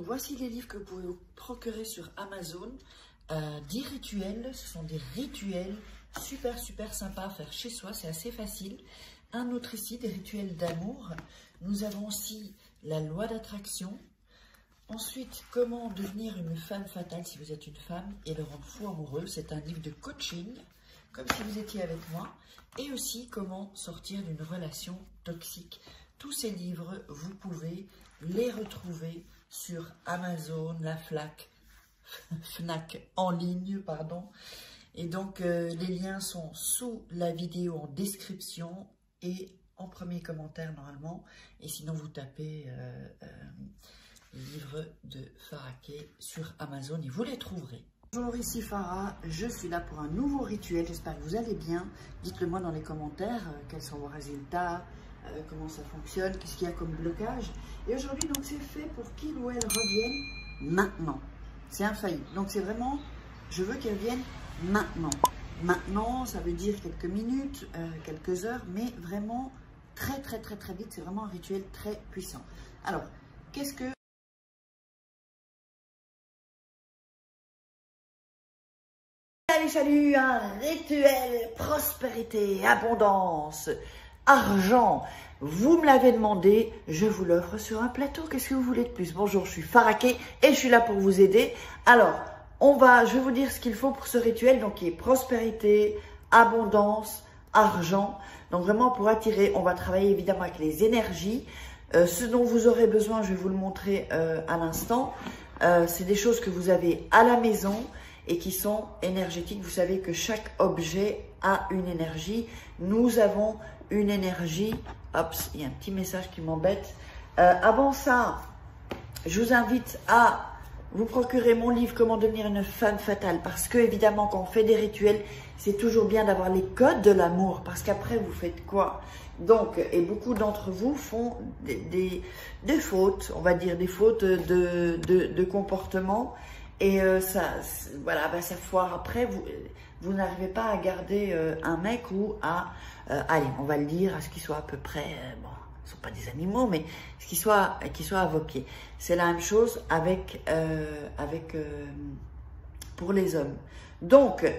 Donc voici les livres que vous pouvez vous procurer sur Amazon. 10 rituels, ce sont des rituels super sympas à faire chez soi, c'est assez facile. Un autre ici, des rituels d'amour. Nous avons aussi la loi d'attraction. Ensuite, comment devenir une femme fatale si vous êtes une femme et le rendre fou amoureux. C'est un livre de coaching, comme si vous étiez avec moi. Et aussi, comment sortir d'une relation toxique. Tous ces livres, vous pouvez les retrouver sur Amazon, la Fnac en ligne, pardon. Et donc, les liens sont sous la vidéo en description et en premier commentaire normalement. Et sinon, vous tapez livre de Farah Kay sur Amazon et vous les trouverez. Bonjour, ici Farah, je suis là pour un nouveau rituel. J'espère que vous allez bien. Dites-le moi dans les commentaires quels sont vos résultats, comment ça fonctionne, qu'est-ce qu'il y a comme blocage. Et aujourd'hui, donc, c'est fait pour qu'il ou elle revienne maintenant. C'est infaillible. Donc, c'est vraiment, je veux qu'elle revienne maintenant. Maintenant, ça veut dire quelques minutes, quelques heures, mais vraiment très vite. C'est vraiment un rituel très puissant. Alors, qu'est-ce que... Salut, un rituel prospérité, abondance, argent. Vous me l'avez demandé, je vous l'offre sur un plateau. Qu'est-ce que vous voulez de plus? Bonjour, je suis Farah Kay et je suis là pour vous aider. Alors, je vais vous dire ce qu'il faut pour ce rituel, donc qui est prospérité, abondance, argent. Donc vraiment pour attirer, on va travailler évidemment avec les énergies. Ce dont vous aurez besoin, je vais vous le montrer à l'instant. C'est des choses que vous avez à la maison et qui sont énergétiques. Vous savez que chaque objet a une énergie. Nous avons une énergie. Hop, il y a un petit message qui m'embête. Avant ça, je vous invite à vous procurer mon livre « Comment devenir une femme fatale » parce que, évidemment, quand on fait des rituels, c'est toujours bien d'avoir les codes de l'amour parce qu'après, vous faites quoi? Donc, et beaucoup d'entre vous font des fautes, on va dire, des fautes de comportement. Et voilà, ça foire. Après, vous n'arrivez pas à garder un mec ou à, allez, on va le dire, à ce qu'il soit à peu près, bon, ils ne sont pas des animaux, mais ce qu'il soit à vos pieds. C'est la même chose pour les hommes. Donc,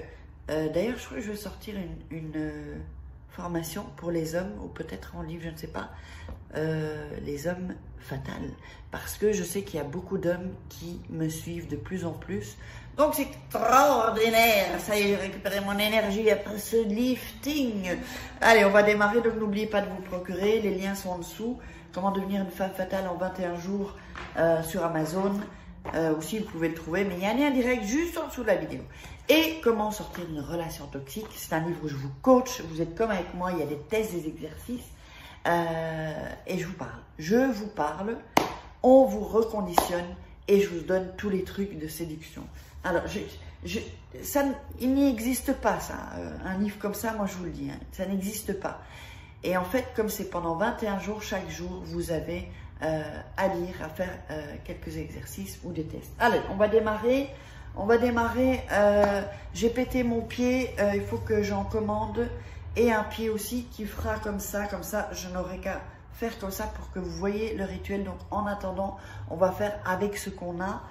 d'ailleurs, je crois que je vais sortir une formation pour les hommes, ou peut-être en livre, je ne sais pas, les hommes fatales. Parce que je sais qu'il y a beaucoup d'hommes qui me suivent de plus en plus. Donc c'est extraordinaire. Ça y est, j'ai récupéré mon énergie après ce lifting. Allez, on va démarrer. Donc n'oubliez pas de vous procurer. Les liens sont en dessous. Comment devenir une femme fatale en 21 jours sur Amazon. Aussi, vous pouvez le trouver. Mais il y a un lien direct juste en dessous de la vidéo. Et comment sortir d'une relation toxique. C'est un livre où je vous coach. Vous êtes comme avec moi. Il y a des tests, des exercices. Et je vous parle, on vous reconditionne et je vous donne tous les trucs de séduction. Alors, il n'y existe pas ça, un livre comme ça, moi je vous le dis, hein, ça n'existe pas. Et en fait, comme c'est pendant 21 jours, chaque jour, vous avez à lire, à faire quelques exercices ou des tests. Allez, on va démarrer. J'ai pété mon pied, il faut que j'en commande. Et un pied aussi qui fera comme ça, je n'aurai qu'à faire comme ça pour que vous voyez le rituel. Donc en attendant, on va faire avec ce qu'on a.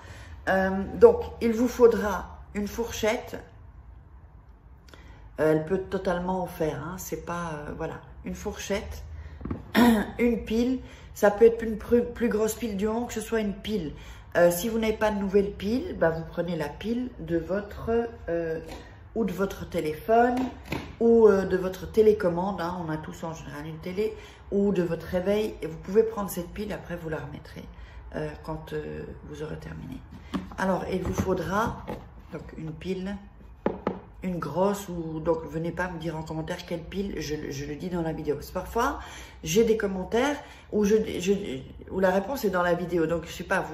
Donc il vous faudra une fourchette. Elle peut totalement en faire, hein, c'est pas, voilà, une fourchette, une pile. Ça peut être une plus grosse pile du moment que ce soit une pile. Si vous n'avez pas de nouvelle pile, bah, vous prenez la pile de votre... ou de votre téléphone, ou de votre télécommande, hein, on a tous en général une télé, ou de votre réveil, et vous pouvez prendre cette pile, après vous la remettrez quand vous aurez terminé. Alors, il vous faudra donc une pile, une grosse, ou donc venez pas me dire en commentaire quelle pile, je le dis dans la vidéo. Parce que parfois, j'ai des commentaires où la réponse est dans la vidéo, donc je sais pas,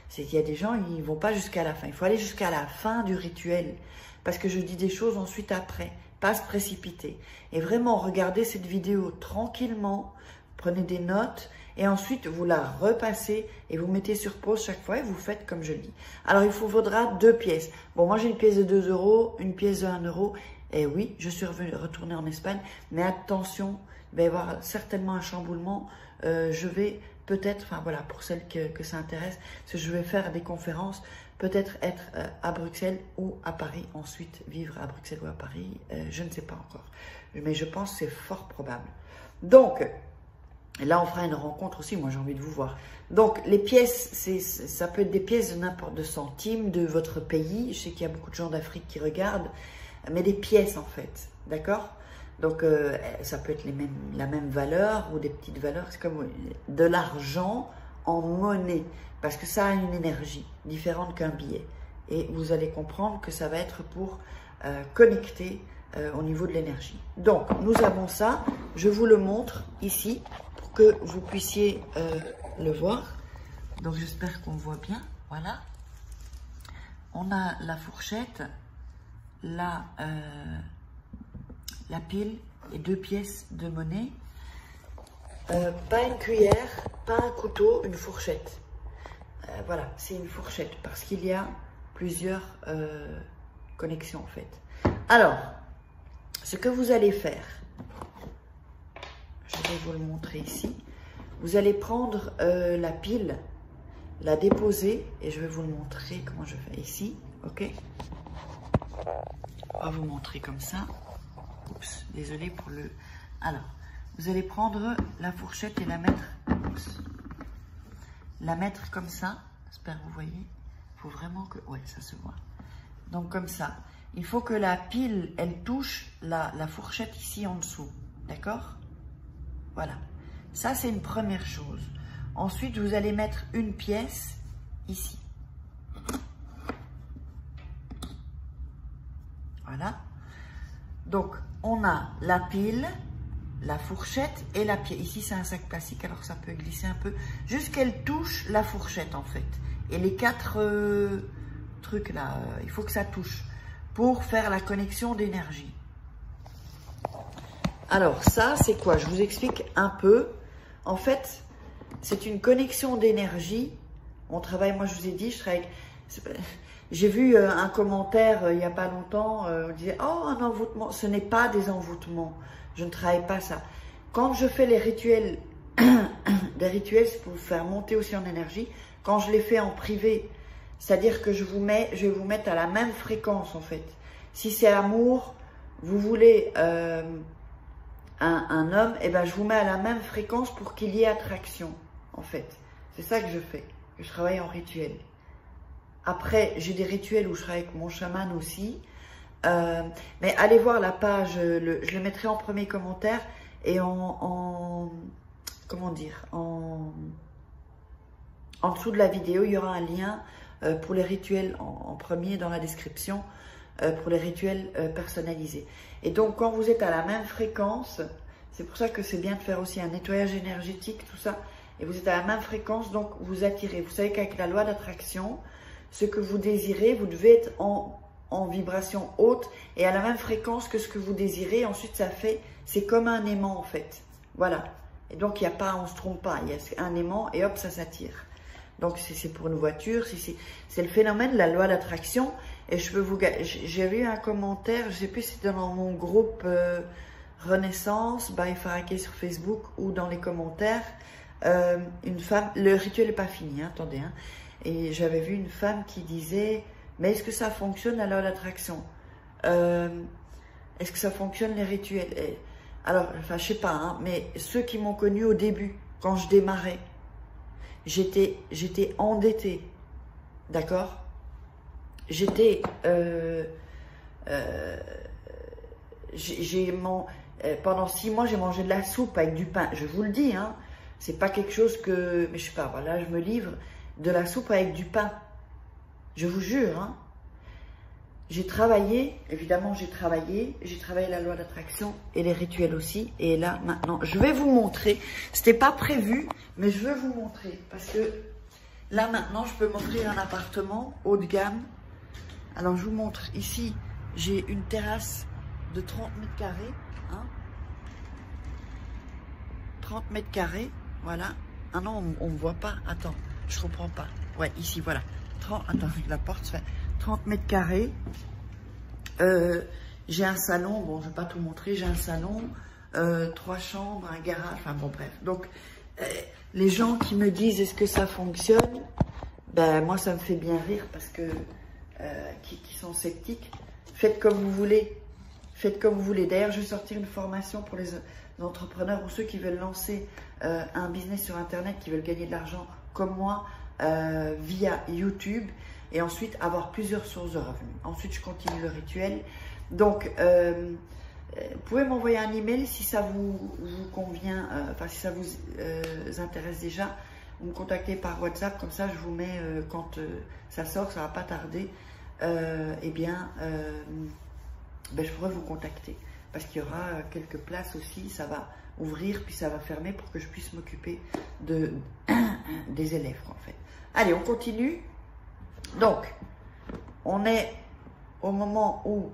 c'est qu'il y a des gens, ils vont pas jusqu'à la fin, il faut aller jusqu'à la fin du rituel. Parce que je dis des choses ensuite après, pas se précipiter. Et vraiment, regardez cette vidéo tranquillement, prenez des notes, et ensuite vous la repassez et vous mettez sur pause chaque fois et vous faites comme je dis. Alors, il vous faudra 2 pièces. Bon, moi j'ai une pièce de 2 €, une pièce de 1 €, et oui, je suis retournée en Espagne, mais attention, il va y avoir certainement un chamboulement. Je vais peut-être, enfin voilà, pour celles que ça intéresse, parce que je vais faire des conférences, peut-être être à Bruxelles ou à Paris, ensuite vivre à Bruxelles ou à Paris, je ne sais pas encore. Mais je pense que c'est fort probable. Donc, là on fera une rencontre aussi, moi j'ai envie de vous voir. Donc les pièces, ça peut être des pièces de n'importe de centimes de votre pays. Je sais qu'il y a beaucoup de gens d'Afrique qui regardent, mais des pièces en fait, d'accord? Donc ça peut être la même valeur ou des petites valeurs, c'est comme de l'argent en monnaie, parce que ça a une énergie différente qu'un billet. Et vous allez comprendre que ça va être pour connecter au niveau de l'énergie. Donc nous avons ça, je vous le montre ici pour que vous puissiez le voir. Donc j'espère qu'on voit bien, voilà. On a la fourchette, la pile et 2 pièces de monnaie. Pas une cuillère, pas un couteau, une fourchette. Voilà, c'est une fourchette parce qu'il y a plusieurs connexions en fait. Alors, ce que vous allez faire, je vais vous le montrer ici. Vous allez prendre la pile, la déposer et je vais vous le montrer comment je fais ici, ok? On va vous montrer comme ça. Oups, désolé pour le... Alors, vous allez prendre la fourchette et la mettre... Oups, la mettre comme ça. J'espère que vous voyez. Il faut vraiment que... Ouais, ça se voit. Donc comme ça. Il faut que la pile, elle touche la fourchette ici en dessous. D'accord? Voilà. Ça, c'est une première chose. Ensuite, vous allez mettre une pièce ici. Voilà. Donc, on a la pile, la fourchette et la pièce. Ici, c'est un sac plastique, alors ça peut glisser un peu. Juste qu'elle touche la fourchette, en fait. Et les 4 trucs là, il faut que ça touche pour faire la connexion d'énergie. Alors, ça, c'est quoi? Je vous explique un peu. En fait, c'est une connexion d'énergie. On travaille, moi, je vous ai dit, je travaille... J'ai vu un commentaire il n'y a pas longtemps, on disait « Oh, un envoûtement !» Ce n'est pas des envoûtements, je ne travaille pas ça. Quand je fais les rituels, des rituels, c'est pour vous faire monter aussi en énergie. Quand je les fais en privé, c'est-à-dire que je vais vous mettre à la même fréquence en fait. Si c'est amour, vous voulez un homme, et ben je vous mets à la même fréquence pour qu'il y ait attraction en fait. C'est ça que je fais, je travaille en rituel. Après, j'ai des rituels où je travaille avec mon chaman aussi. Mais allez voir la page, je le mettrai en premier commentaire et comment dire, en dessous de la vidéo, il y aura un lien pour les rituels en premier dans la description, pour les rituels personnalisés. Et donc, quand vous êtes à la même fréquence, c'est pour ça que c'est bien de faire aussi un nettoyage énergétique, tout ça, et vous êtes à la même fréquence, donc vous attirez. Vous savez qu'avec la loi d'attraction, ce que vous désirez, vous devez être en vibration haute et à la même fréquence que ce que vous désirez. Ensuite, ça fait, c'est comme un aimant en fait. Voilà. Et donc, il n'y a pas, on ne se trompe pas. Il y a un aimant et hop, ça s'attire. Donc, c'est pour une voiture. C'est le phénomène de la loi d'attraction. Et je peux vous... J'ai eu un commentaire, je ne sais plus si c'était dans mon groupe Renaissance, by Faraké sur Facebook ou dans les commentaires. Une femme, le rituel n'est pas fini, hein, attendez, hein. Et j'avais vu une femme qui disait, mais est-ce que ça fonctionne la loi d'attraction? Est-ce que ça fonctionne les rituels? Alors, enfin, je sais pas, hein, mais ceux qui m'ont connu au début, quand je démarrais, j'étais endettée, d'accord? J'étais, pendant 6 mois, j'ai mangé de la soupe avec du pain. Je vous le dis, hein, c'est pas quelque chose que, mais je sais pas, voilà, je me livre. De la soupe avec du pain. Je vous jure, hein. J'ai travaillé, évidemment j'ai travaillé la loi d'attraction et les rituels aussi. Et là, maintenant, je vais vous montrer. C'était pas prévu, mais je vais vous montrer. Parce que là, maintenant, je peux m'offrir un appartement haut de gamme. Alors, je vous montre. Ici, j'ai une terrasse de 30 mètres carrés. Hein. 30 mètres carrés, voilà. Ah non, on ne me voit pas. Attends. Je comprends pas. Ouais, ici, voilà. Attends, la porte se fait 30 mètres carrés. J'ai un salon. Bon, je vais pas tout montrer. J'ai un salon, 3 chambres, un garage. Enfin, bon, bref. Donc, les gens qui me disent est-ce que ça fonctionne, ben moi ça me fait bien rire parce que qui sont sceptiques, faites comme vous voulez. Faites comme vous voulez. D'ailleurs, je vais sortir une formation pour les entrepreneurs ou ceux qui veulent lancer un business sur Internet, qui veulent gagner de l'argent comme moi via YouTube et ensuite avoir plusieurs sources de revenus. Ensuite, je continue le rituel. Donc, vous pouvez m'envoyer un email si ça vous convient, enfin si ça vous intéresse déjà. Vous me contactez par WhatsApp, comme ça je vous mets quand ça sort, ça va pas tarder. Eh bien, je pourrais vous contacter parce qu'il y aura quelques places aussi, ça va ouvrir puis ça va fermer pour que je puisse m'occuper des élèves en fait. Allez, on continue. Donc, on est au moment où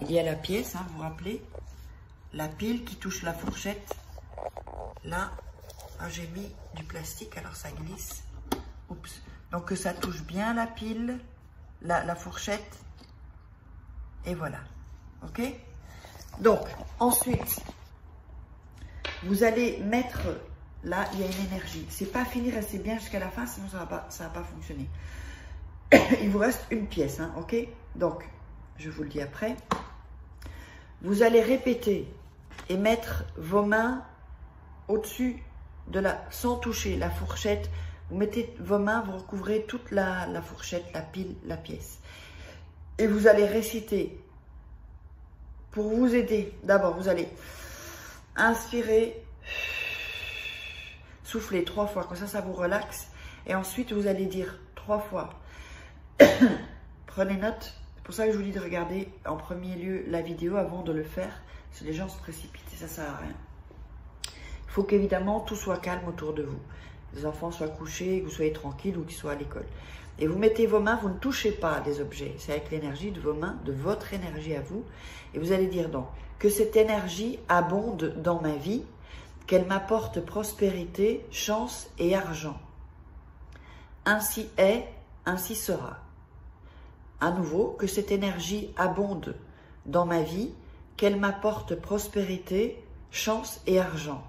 il y a la pièce, hein, vous vous rappelez, la pile qui touche la fourchette. Là, j'ai mis du plastique, alors ça glisse. Oups. Donc que ça touche bien la pile, la fourchette. Et voilà. Ok? Donc, ensuite, vous allez mettre, là, il y a une énergie. C'est pas fini, restez bien jusqu'à la fin, sinon ça va pas fonctionner. Il vous reste une pièce, hein, ok? Donc, je vous le dis après. Vous allez répéter et mettre vos mains au-dessus de sans toucher la fourchette. Vous mettez vos mains, vous recouvrez toute la fourchette, la pile, la pièce. Et vous allez réciter. Pour vous aider, d'abord, vous allez inspirer, souffler 3 fois, comme ça vous relaxe. Et ensuite, vous allez dire 3 fois. Prenez note. C'est pour ça que je vous dis de regarder en premier lieu la vidéo avant de le faire. Parce que les gens se précipitent et ça ne sert à rien. Il faut qu'évidemment tout soit calme autour de vous. Les enfants soient couchés, que vous soyez tranquille ou qu'ils soient à l'école. Et vous mettez vos mains, vous ne touchez pas des objets. C'est avec l'énergie de vos mains, de votre énergie à vous. Et vous allez dire donc que cette énergie abonde dans ma vie, qu'elle m'apporte prospérité, chance et argent. Ainsi est, ainsi sera. À nouveau, que cette énergie abonde dans ma vie, qu'elle m'apporte prospérité, chance et argent.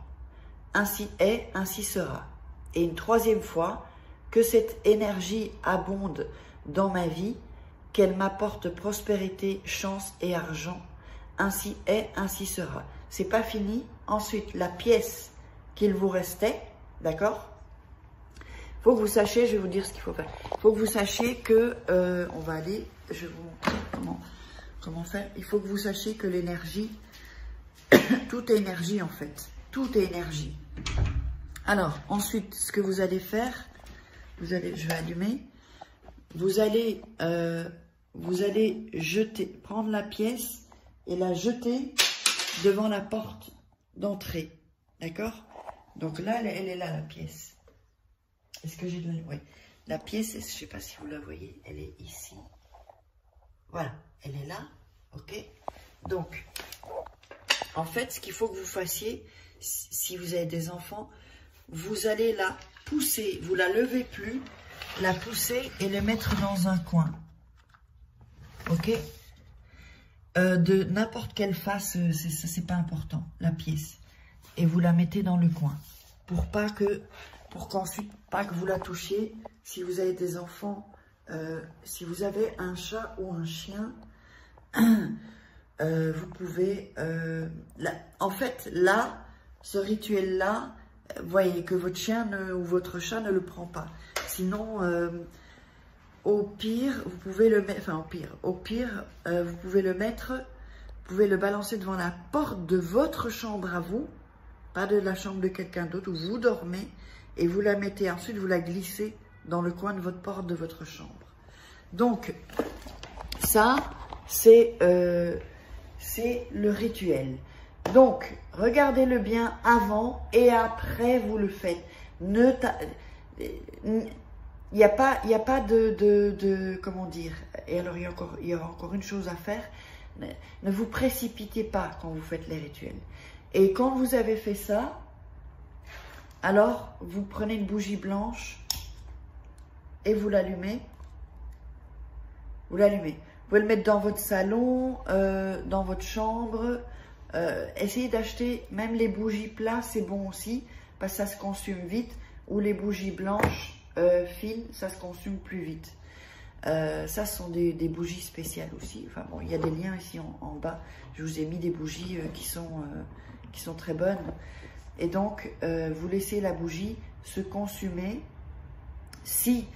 Ainsi est, ainsi sera. Et une 3e fois, que cette énergie abonde dans ma vie, qu'elle m'apporte prospérité, chance et argent. Ainsi est, ainsi sera. C'est pas fini. Ensuite, la pièce qu'il vous restait, d'accord? Il faut que vous sachiez, je vais vous dire ce qu'il faut faire. Il faut que vous sachiez que, on va aller, je vais vous montrer comment faire. Il faut que vous sachiez que l'énergie, tout est énergie en fait. Tout est énergie. Alors, ensuite, ce que vous allez faire, je vais allumer, vous allez prendre la pièce et la jeter devant la porte d'entrée, d'accord? Donc là, elle est là, la pièce. Est-ce que j'ai de la... Oui, la pièce, je ne sais pas si vous la voyez, elle est ici. Voilà, elle est là, ok? Donc, en fait, ce qu'il faut que vous fassiez, si vous avez des enfants, vous allez la pousser, vous la levez plus, la pousser et le mettre dans un coin. Ok? De n'importe quelle face, c'est pas important, la pièce. Et vous la mettez dans le coin. Pour qu'ensuite, pas que vous la touchiez. Si vous avez des enfants, si vous avez un chat ou un chien, vous pouvez... en fait, là, ce rituel-là, voyez que votre chien ou votre chat ne le prend pas. Sinon, au pire, vous pouvez le mettre, enfin au pire, vous pouvez le mettre, vous pouvez le balancer devant la porte de votre chambre à vous, pas de la chambre de quelqu'un d'autre où vous dormez, et vous la mettez, ensuite vous la glissez dans le coin de votre porte de votre chambre. Donc, ça, c'est le rituel. Donc, regardez-le bien avant et après vous le faites. Il n'y a pas de comment dire. Et alors, il y aura encore une chose à faire. Ne vous précipitez pas quand vous faites les rituels. Et quand vous avez fait ça, alors vous prenez une bougie blanche et vous l'allumez. Vous l'allumez. Vous pouvez le mettre dans votre salon, dans votre chambre. Essayez d'acheter même les bougies plats, c'est bon aussi, parce que ça se consume vite, ou les bougies blanches fines, ça se consume plus vite. Ça, ce sont des bougies spéciales aussi. Enfin bon, il y a des liens ici en bas. Je vous ai mis des bougies qui sont très bonnes. Et donc, vous laissez la bougie se consumer. Si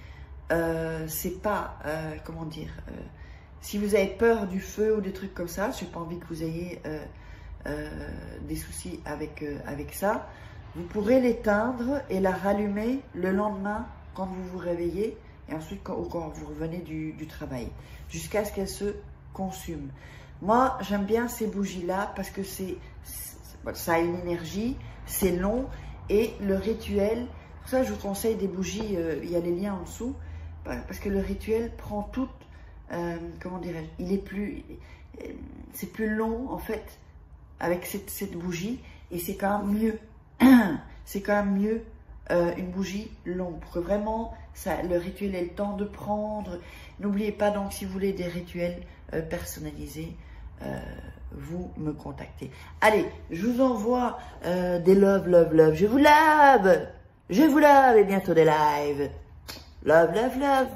c'est pas, comment dire, si vous avez peur du feu ou des trucs comme ça, je n'ai pas envie que vous ayez des soucis avec ça, vous pourrez l'éteindre et la rallumer le lendemain quand vous vous réveillez et ensuite quand vous revenez du travail, jusqu'à ce qu'elle se consume. Moi, j'aime bien ces bougies-là parce que ça a une énergie, c'est long et le rituel, pour ça je vous conseille des bougies, il y a les liens en dessous, parce que le rituel prend tout, comment dirais-je, c'est plus long en fait avec cette bougie et c'est quand même mieux, c'est quand même mieux une bougie longue pour que vraiment le rituel ait le temps de prendre. N'oubliez pas donc, si vous voulez des rituels personnalisés, vous me contactez. Allez, je vous envoie des love, love, love. Je vous love et bientôt des lives. Love, love, love.